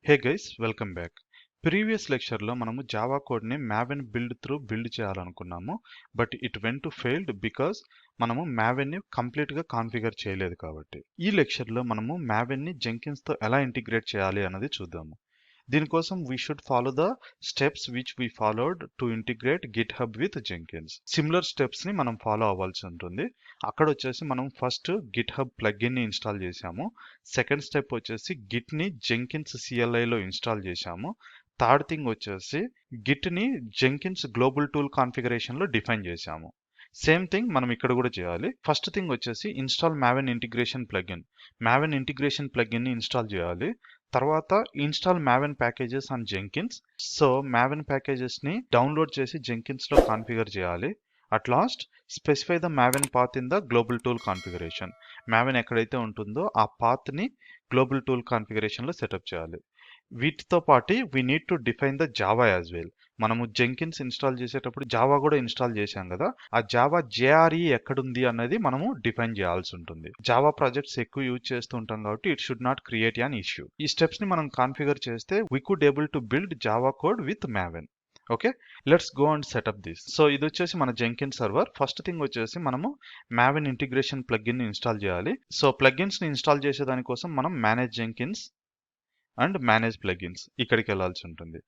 హే guys, welcome back. Previous లెక్చర్లో మనము Java కోడ్ని మావెన్ బిల్డ్ చేయాలనుకున్నాము. But it went to failed because మనము మావెన్ని కంప్లీట్గా కాన్ఫిగర్ చేయలేదు కాబట్టి. ఈ లెక్చర్లో మనము మావెన్ని జెంకిన్స్తో ఎలా ఇంటిగ్రేట్ చేయాలి అన్నది చూద్దాము. దీనికోసం we should follow the steps which we followed to integrate Git hub with Jenkins. Similar steps ని మనం ఫాలో అవ్వాల్సి ఉంటుంది. అక్కడ వచ్చేసి మనం ఫస్ట్ గిట్ హబ్ ప్లగ్ఇన్ ని ఇన్స్టాల్ చేసాము. సెకండ్ స్టెప్ వచ్చేసి గిట్ ని జెంకిన్స్ సిఎల్ఐలో ఇన్స్టాల్ చేసాము. థర్డ్ థింగ్ వచ్చేసి గిట్ ని జెంకిన్స్ గ్లోబల్ టూల్ కాన్ఫిగరేషన్ లో డిఫైన్ చేసాము. సేమ్ థింగ్ మనం ఇక్కడ కూడా చేయాలి. ఫస్ట్ థింగ్ వచ్చేసి install Maven integration plugin. Maven integration plugin ని ఇన్స్టాల్ చేయాలి. తర్వాత install Maven packages on Jenkins. So Maven packages ని డౌన్లోడ్ చేసి జెంకిన్స్ లో కాన్ఫిగర్ చేయాలి. At last specify the Maven path in the global tool configuration. Maven ఎక్కడైతే ఉంటుందో ఆ పాత్ ని గ్లోబల్ టూల్ కాన్ఫిగరేషన్ లో సెటప్ చేయాలి. వీటితో పాటు we need to define the Java as well. మనము జెంకిన్స్ ఇన్స్టాల్ చేసేటప్పుడు జావా కూడా ఇన్స్టాల్ చేశాం కదా, ఆ జావా జేఆర్ఈ ఎక్కడుంది అన్నది మనము డిఫైన్ చేయాల్సి ఉంటుంది. జావా ప్రాజెక్ట్స్ ఎక్కువ యూజ్ చేస్తూ ఉంటాం కాబట్టి it should not create an issue. ఈ స్టెప్స్ ని మనం కాన్ఫిగర్ చేస్తే we could able to build Java code with Maven. Okay, let's go and setup this. So ఇది వచ్చేసి మన జెంకిన్స్ సర్వర్. ఫస్ట్ థింగ్ వచ్చేసి మనము మావెన్ ఇంటిగ్రేషన్ ప్లగ్ఇన్ ని ఇన్స్టాల్ చేయాలి. సో ప్లగ్ఇన్స్ ని ఇన్స్టాల్ చేసే దానికోసం మనం manage Jenkins and manage plugins ఇక్కడికి వెళ్ళాల్సి ఉంటుంది.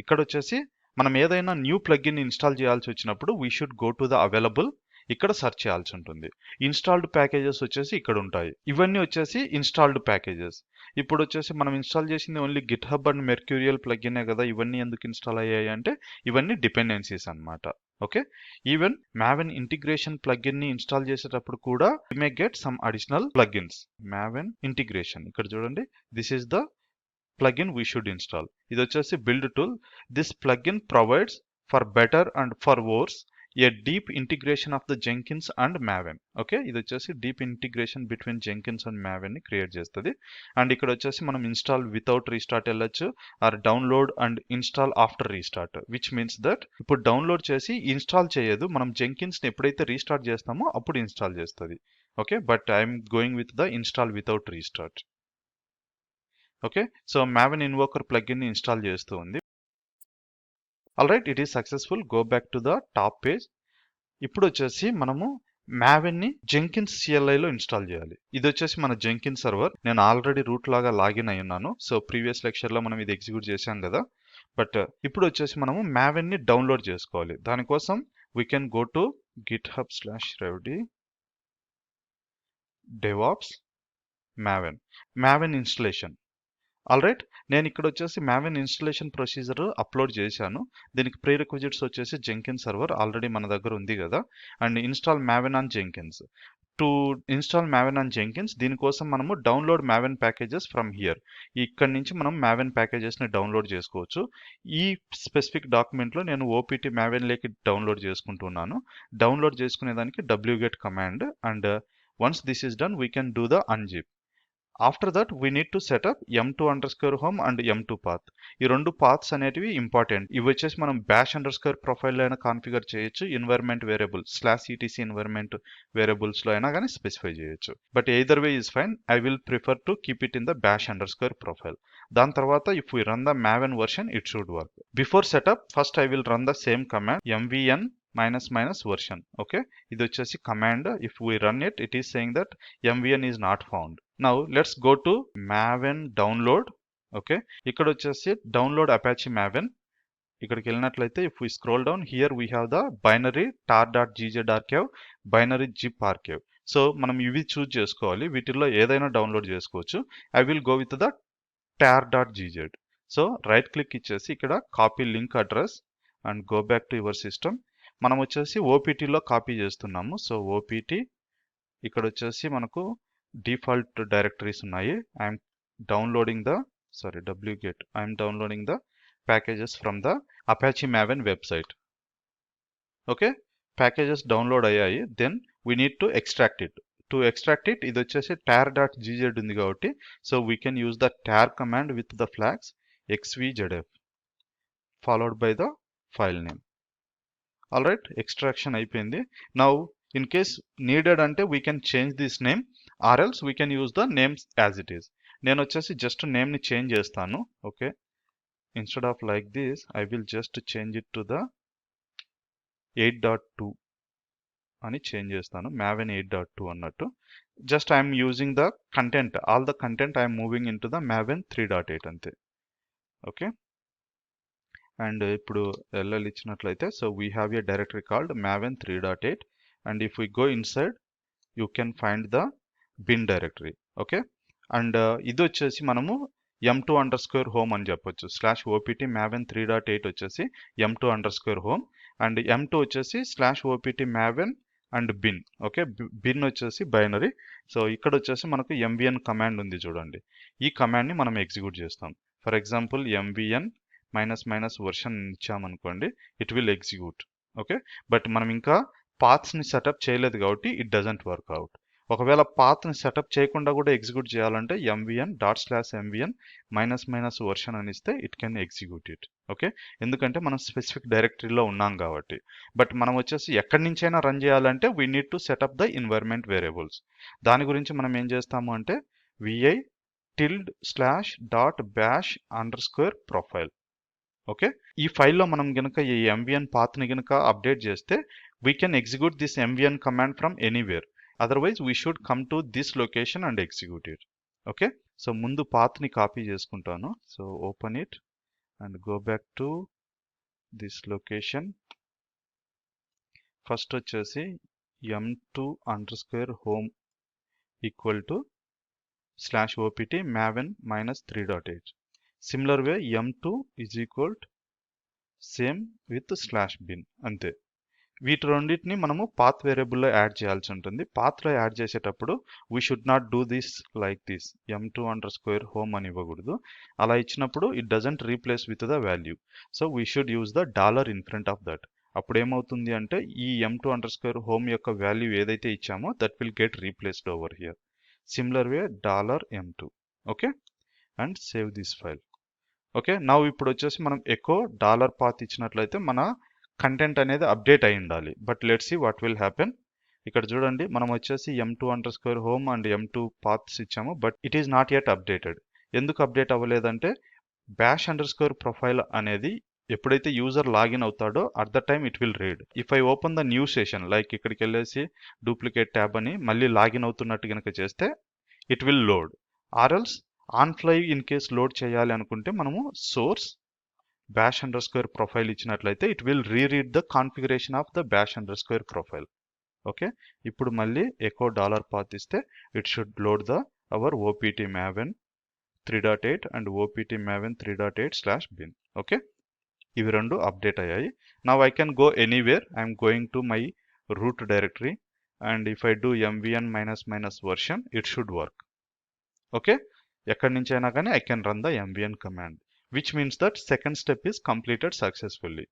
ఇక్కడ వచ్చేసి మనం ఏదైనా న్యూ ప్లగ్ఇన్ ఇన్స్టాల్ చేయాల్సి వచ్చినప్పుడు we should go to the available. ఇక్కడ సెర్చ్ చేయాల్సి ఉంటుంది. ఇన్స్టాల్డ్ ప్యాకేజెస్ వచ్చేసి ఇక్కడ ఉంటాయి. ఇవన్నీ వచ్చేసి ఇన్స్టాల్డ్ ప్యాకేజెస్. ఇప్పుడు వచ్చేసి మనం ఇన్స్టాల్ చేసింది only GitHub and mercurial ప్లగ్ఇనే కదా, ఇవన్నీ ఎందుకు ఇన్స్టాల్ అయ్యాయి అంటే ఇవన్నీ డిపెండెన్సీస్ అన్నమాట. Okay, even Maven integration plugin ని ఇన్స్టాల్ చేసేటప్పుడు కూడా we may get some additional plugins. Maven integration ఇక్కడ చూడండి, this is the plugin we should install. ఇది వచ్చేసి build tool. This plugin provides for better and for worse a deep integration of the Jenkins and Maven. Okay, ఇది వచ్చేసి deep integration between Jenkins and Maven ని create చేస్తుంది. And ఇక్కడ వచ్చేసి మనం install without restart వెళ్ళొచ్చు, are download and install after restart, which means that ఇప్పుడు download చేసి ఇన్స్టాల్ చేయదు, మనం జెంకిన్స్ ని ఎప్పుడైతే రీస్టార్ట్ చేస్తామో అప్పుడు ఇన్స్టాల్ చేస్తుంది. Okay, but I'm going with the install without restart. Okay, so Maven invoker plugin ని ఇన్స్టాల్ చేస్తూ ఉంది. Alright, it is successful. Go back to the top page. ఇప్పుడు వచ్చేసి మనము మావెన్ ని జెంకిన్స్ సిఎల్ఐలో ఇన్స్టాల్ చేయాలి. ఇది వచ్చేసి మన జెంకిన్స్ సర్వర్. నేను ఆల్రెడీ రూట్ లాగా లాగిన్ అయి ఉన్నాను. సో ప్రీవియస్ లెక్చర్ లో మనం ఇది ఎగ్జిక్యూట్ చేశాం కదా. బట్ ఇప్పుడు వచ్చేసి మనము మావెన్ ని డౌన్లోడ్ చేసుకోవాలి. దానికోసం we can go to github/revd devops Maven installation. Alright, నేను ఇక్కడ వచ్చేసి మావెన్ ఇన్స్టలేషన్ ప్రొసీజర్ అప్లోడ్ చేశాను. దీనికి ప్రీ రిక్విజిట్స్ వచ్చేసి జెంకిన్స్ సర్వర్ ఆల్రెడీ మన దగ్గర ఉంది కదా, and install Maven on Jenkins. To install Maven on Jenkins, దీనికోసం మనము download Maven packages from here. ఇక్కడ నుంచి మనం మావెన్ ప్యాకేజెస్ ని డౌన్లోడ్ చేసుకోవచ్చు. ఈ స్పెసిఫిక్ డాక్యుమెంట్ లో నేను ఓపీటీ మావెన్ లేకి డౌన్లోడ్ చేసుకుంటున్నాను. డౌన్లోడ్ చేసుకునేదానికి wget command, and once this is done we can do the unzip. After that we need to setup m2_home and m2 path. ఈ రెండు పాత్స్ అనేటివి ఇంపార్టెంట్. ఇవి వచ్చేసి మనం bash_ ప్రొఫైల్ అయినా కాన్ఫిగర్ చేయొచ్చు, environment variable /etc environment variables లో అయినా కానీ స్పెసిఫై చేయొచ్చు. But either way is fine. I will prefer to keep it in the bash_ profile. దాని తర్వాత if we run the Maven version it should work. Before setup first I will run the same command mvn --version. Okay, ఇది వచ్చేసి command. If we run it, it is saying that mvn is not found. Now let's go to Maven download. Okay, ఇక్కడ వచ్చేసి download Apache Maven. ఇక్కడికి వెళ్ళినట్లయితే if we scroll down here we have the binary tar.gz archive, binary zip archive. So మనం ఇవి choose చేసుకోవాలి. వీటిల్లో ఏదైనా download చేసుకోవచ్చు. I will go with the tar.gz. So right click ఇచ్చేసి ఇక్కడ copy link address and go back to your system. మనం వచ్చేసి ఓపీటీలో కాపీ చేస్తున్నాము. సో ఓపీటీ ఇక్కడ వచ్చేసి మనకు డిఫాల్ట్ డైరెక్టరీస్ ఉన్నాయి. I'm downloading the packages from the Apache Maven website. Okay, packages download అయ్యాయి. Then we need to extract it. To extract it, ఇది వచ్చేసి tar.gz ఉంది కాబట్టి so we can use the tar command with the flags xvzf followed by the file name. Alright, extraction అయిపోయింది. Now in case needed అంటే we can change this name, or else we can use the names as it is. నేను వచ్చేసి just నేమ్ని change చేస్తాను. Okay, instead of like this I will just change it to the 8.2 అని change చేస్తాను, maven 8.2 అన్నట్టు. Just I'm using the content, all the content I'm moving into the maven 3.8 అంతే. Okay, and ఇప్పుడు L ఇచ్చినట్లయితే so we have a directory called maven 3.8 and if we go inside you can find the bin directory. Okay, and ఇది వచ్చేసి మనము m2_home అని చెప్పొచ్చు. /opt maven 3.8 వచ్చేసి m2_home and m2 వచ్చేసి /opt maven and bin. Okay, bin వచ్చేసి binary. So ఇక్కడ వచ్చేసి మనకు mvn కమాండ్ ఉంది చూడండి, ఈ కమాండ్ని మనం ఎగ్జిక్యూట్ చేస్తాం. ఫర్ ఎగ్జాంపుల్ mvn --వర్షన్ ఇచ్చామనుకోండి, it will execute. Okay, but మనం ఇంకా పాత్స్ని సెటప్ చేయలేదు కాబట్టి ఇట్ డజంట్ వర్క్ అవుట్. ఒకవేళ పాత్ని సెటప్ చేయకుండా కూడా ఎగ్జిక్యూట్ చేయాలంటే mvn./mvn --వర్షన్ అని ఇస్తే it can execute it. Okay, ఎందుకంటే మనం స్పెసిఫిక్ డైరెక్టరీలో ఉన్నాం కాబట్టి. బట్ మనం వచ్చేసి ఎక్కడి నుంచైనా రన్ చేయాలంటే we need to setup the environment variables. దాని గురించి మనం ఏం చేస్తాము అంటే vi:/.bash_profile. ఓకే, ఈ ఫైల్లో మనం గనుక ఈ mvn పాత్ని గనుక అప్డేట్ చేస్తే we can execute this mvn command from anywhere. Otherwise we should come to this location and execute it. Okay, so ముందు పాత్ని కాపీ చేసుకుంటాను. So open it and go back to this location. First వచ్చేసి m2_home equal to /opt maven -3.8. Similar way m2 is equal same with /bin అంతే. వీటి రెండింటిని మనము path వేరియబుల్లో add చేయాల్సి ఉంటుంది. పాత్లో add చేసేటప్పుడు we should not do this like this m2_home అని ఇవ్వకూడదు. అలా ఇచ్చినప్పుడు it doesn't replace with the value. So we should use the dollar in front of that. అప్పుడు ఏమవుతుంది అంటే ఈ m2_home యొక్క వాల్యూ ఏదైతే ఇచ్చామో that will get replaced over here. Similar way $m2. Okay, and save this file. Okay, now ఇప్పుడు వచ్చేసి మనం ఎకో $path ఇచ్చినట్లయితే మన కంటెంట్ అనేది అప్డేట్ అయి ఉండాలి. But let's see what will happen. ఇక్కడ చూడండి, మనం వచ్చేసి m2_home అండ్ m2 paths ఇచ్చాము, but it is not yet updated. ఎందుకు అప్డేట్ అవ్వలేదంటే bash_profile అనేది ఎప్పుడైతే యూజర్ లాగిన్ అవుతాడో at the time it will read. If I open the new session, like ఇక్కడికి వెళ్ళేసి డూప్లికేట్ ట్యాబ్ అని మళ్ళీ లాగిన్ అవుతున్నట్టు కనుక చేస్తే it will load. Or else on fly in case load చేయాలి అనుకుంటే మనము సోర్స్ bash_profile ఇచ్చినట్లయితే it will reread the configuration of the bash_profile. Okay, ఇప్పుడు మళ్ళీ ఎకో $path ఇస్తే it should load the our opt maven 3.8 and opt maven 3.8/bin. Okay, ఇవి రెండు update అయ్యాయి. Now I can go anywhere. I'm going to my root directory and if I do mvn -version it should work. Okay, ఎక్కడి నుంచి అయినా కానీ I can run the mvn command, which means that second step is completed successfully.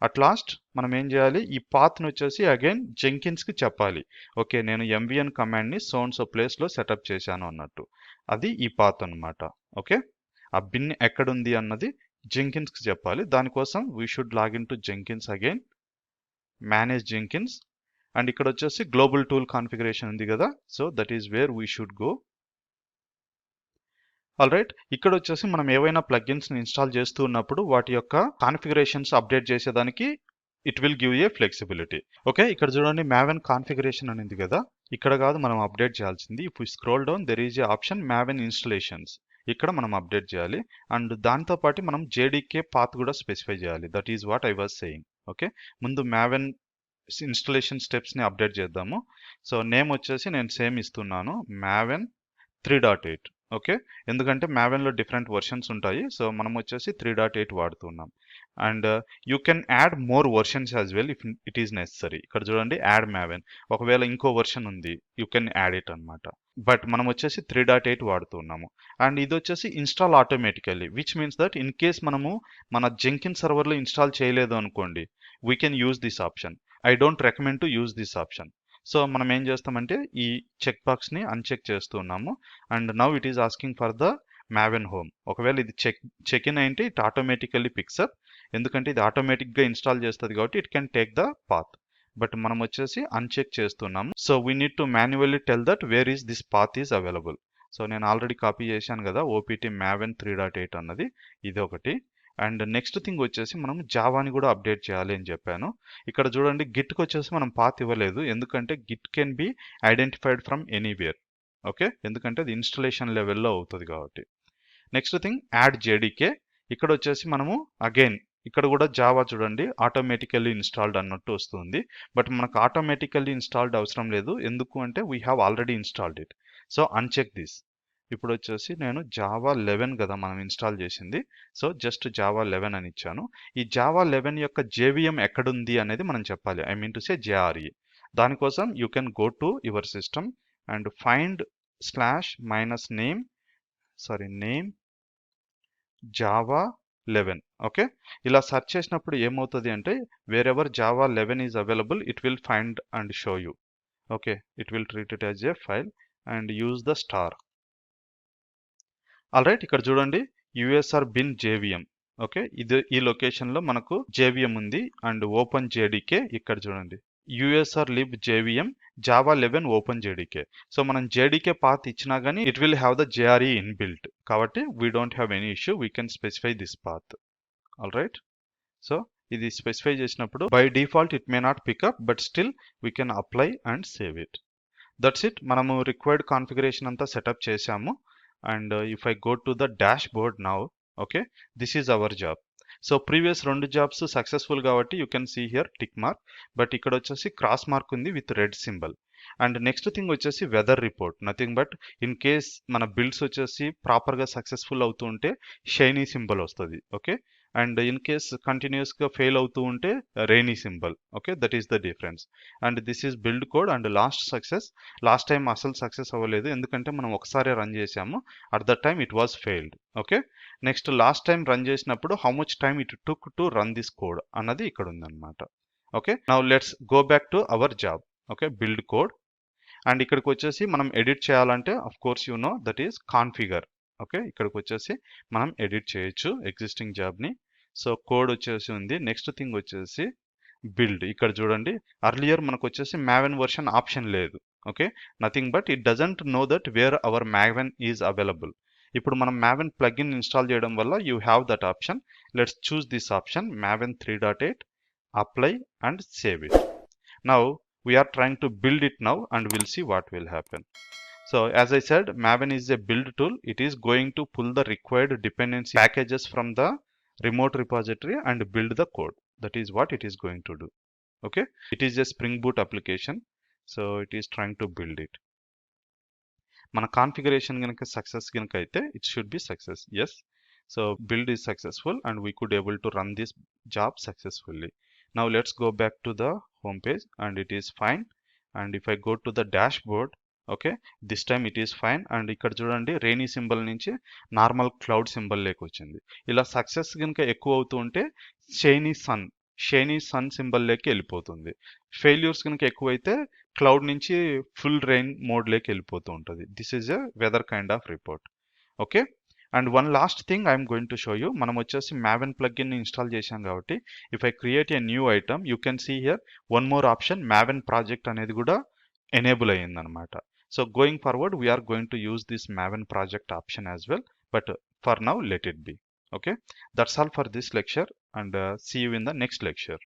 At last మనం ఏం చేయాలి, ఈ పాత్ని వచ్చేసి again జెంకిన్స్కి చెప్పాలి. ఓకే, నేను mvn కమాండ్ని సో ప్లేస్లో సెటప్ చేశాను అన్నట్టు. అది ఈ పాత్ అన్నమాట. ఓకే, ఆ బిన్ ఎక్కడుంది అన్నది జెంకిన్స్కి చెప్పాలి. దానికోసం we should login to Jenkins again, manage Jenkins, and ఇక్కడ వచ్చేసి గ్లోబల్ టూల్ కాన్ఫిగరేషన్ ఉంది కదా, so that is where we should go. All right, ఇక్కడ వచ్చేసి మనం ఏవైనా ప్లగ్ఇన్స్ని ఇన్స్టాల్ చేస్తూ ఉన్నప్పుడు వాటి యొక్క కాన్ఫిగరేషన్స్ అప్డేట్ చేసేదానికి it will give a flexibility. Okay, ఇక్కడ చూడండి maven కాన్ఫిగరేషన్ అనేది కదా, ఇక్కడ కాదు మనం అప్డేట్ చేయాల్సింది. ఇప్పుడు scroll down there is a option maven installations, ఇక్కడ మనం అప్డేట్ చేయాలి. అండ్ దాంతో పాటు మనం JDK పాత్ కూడా స్పెసిఫై చేయాలి. That is what I was saying. Okay, ముందు maven ఇన్స్టలేషన్ స్టెప్స్ని అప్డేట్ చేద్దాము. సో నేమ్ వచ్చేసి నేను సేమ్ ఇస్తున్నాను, maven 3.8. ఓకే, ఎందుకంటే mavenలో డిఫరెంట్ వర్షన్స్ ఉంటాయి. సో మనం వచ్చేసి 3.8 వాడుతున్నాం. And you can add more versions as well if it is necessary. ఇక్కడ చూడండి యాడ్ maven, ఒకవేళ ఇంకో వర్షన్ ఉంది యూ కెన్ యాడ్ ఇట్ అనమాట. బట్ మనం వచ్చేసి 3.8 వాడుతున్నాము. అండ్ ఇది వచ్చేసి install automatically, which means that in case మనము మన జెంకిన్ సర్వర్లో ఇన్స్టాల్ చేయలేదు అనుకోండి, we can use this option. I don't recommend to use this option. So మనం ఏం చేస్తామంటే ఈ చెక్ బాక్స్ని అన్చెక్ చేస్తున్నాము. And now it is asking for the maven home. ఒకవేళ ఇది చెక్ ఇన్ అయితే ఇట్ ఆటోమేటికల్లీ పిక్సప్, ఎందుకంటే ఇది ఆటోమేటిక్గా ఇన్స్టాల్ చేస్తుంది కాబట్టి it can take the path. But మనం వచ్చేసి అన్చెక్ చేస్తున్నాము. So we need to manually tell that where is this path is available. So నేను ఆల్రెడీ కాపీ చేశాను కదా ఓపీటీ maven 3.8 అన్నది, ఇది ఒకటి. అండ్ నెక్స్ట్ థింగ్ వచ్చేసి మనం జావాని కూడా అప్డేట్ చేయాలి అని చెప్పాను. ఇక్కడ చూడండి గిట్కి వచ్చేసి మనం పాత్ ఇవ్వలేదు, ఎందుకంటే Git can be identified from anywhere. Okay, ఎందుకంటే అది ఇన్స్టలేషన్ లెవెల్లో అవుతుంది కాబట్టి. Next thing add JDK. ఇక్కడ వచ్చేసి మనము అగైన్ ఇక్కడ కూడా జావా చూడండి ఆటోమేటికల్లీ ఇన్స్టాల్డ్ అన్నట్టు వస్తుంది, బట్ మనకు ఆటోమేటికల్లీ ఇన్స్టాల్డ్ అవసరం లేదు, ఎందుకు అంటే we have already installed it. So uncheck this. ఇప్పుడు వచ్చేసి నేను జావా 11 కదా మనం ఇన్స్టాల్ చేసింది, సో జస్ట్ జావా 11 అని ఇచ్చాను. ఈ జావా 11 యొక్క జేవిఎం ఎక్కడుంది అనేది మనం చెప్పాలి, I mean to say JRE. దానికోసం you can go to your system and find name Java 11. Okay, ఇలా సెర్చ్ చేసినప్పుడు ఏమవుతుంది అంటే wherever Java 11 is available it will find and show you. Okay, it will treat it as a file and use the star. Alright, ఇక్కడ చూడండి USR bin JVM. Okay, ఈ location లో మనకు JVM ఉంది అండ్ ఓపెన్ జేడీకే. ఇక్కడ చూడండి USR lib JVM Java 11 open JDK. So మనం JDK path ఇచ్చినా కానీ it will have the JRE inbuilt, కాబట్టి we don't have any issue, we can specify this path. Alright, so ఇది specify చేసినప్పుడు by default it may not pick up, but still we can apply and save it. That's it, మనము required configuration అంతా setup చేసాము. And if I go to the dashboard now, okay, this is our job. So previous రెండు jobs successful కాబట్టి you can see here tick mark, but ఇక్కడ వచ్చేసి cross mark ఉంది with red symbol. And next thing వచ్చేసి weather report, nothing but in case మన builds వచ్చేసి ప్రాపర్గా successful అవుతూ ఉంటే షైనీ సింబల్ వస్తుంది. ఓకే, అండ్ ఇన్ కేస్ కంటిన్యూస్గా ఫెయిల్ అవుతూ ఉంటే rainy symbol. Okay, that is the difference. And this is build code and last time అసలు సక్సెస్ అవ్వలేదు, ఎందుకంటే మనం ఒకసారి రన్ చేసాము, at the time it was failed. Okay, next last time run చేసినప్పుడు how much time it took to run this code అన్నది ఇక్కడ ఉందన్నమాట. Okay, now let's go back to our job. Okay, build code. And ఇక్కడికి వచ్చేసి మనం edit చేయాలంటే of course you know that is configure. Okay, ఇక్కడికి వచ్చేసి మనం ఎడిట్ చేయొచ్చు ఎగ్జిస్టింగ్ జాబ్ని. సో కోడ్ వచ్చేసి ఉంది. నెక్స్ట్ థింగ్ వచ్చేసి బిల్డ్. ఇక్కడ చూడండి అర్లియర్ మనకు వచ్చేసి maven వర్షన్ ఆప్షన్ లేదు. Okay, nothing but it doesn't know that wear hour maven is available. ఇప్పుడు మనం maven ప్లగిన్ ఇన్స్టాల్ చేయడం వల్ల you have that option. Let's choose this option maven 3.8, apply and save it. Now we are trying to build it now and we'll see what will happen. So as I said, maven is a build tool. It is going to pull the required dependency packages from the remote repository and build the code. That is what it is going to do. Okay, it is a Spring Boot application, so it is trying to build it. Mana configuration ganaka success ganaka aithe it should be success. Yes, so build is successful and we could able to run this job successfully. Now let's go back to the home page and it is fine. And if I go to the dashboard, okay, this time it is fine. And ఇక్కడ చూడండి rainy symbol నుంచి normal cloud symbol లేక వచ్చింది. ఇలా success కనుక ఎక్కువ అవుతూ ఉంటే షైనీ సన్ సింబల్ లేక వెళ్ళిపోతుంది. ఫెయిల్యూర్స్ కనుక ఎక్కువైతే క్లౌడ్ నుంచి ఫుల్ రెయిన్ మోడ్ లేక వెళ్ళిపోతూ ఉంటుంది. This is a weather kind of report. Okay, and one last thing I'm going to show you. మనం వచ్చేసి maven ప్లగ్ఇన్ ఇన్స్టాల్ చేశాం కాబట్టి if I create a new item you can see here one more option maven project అనేది కూడా enable అయ్యిందనమాట. So going forward we're going to use this maven project option as well, but for now let it be. Okay, that's all for this lecture and see you in the next lecture.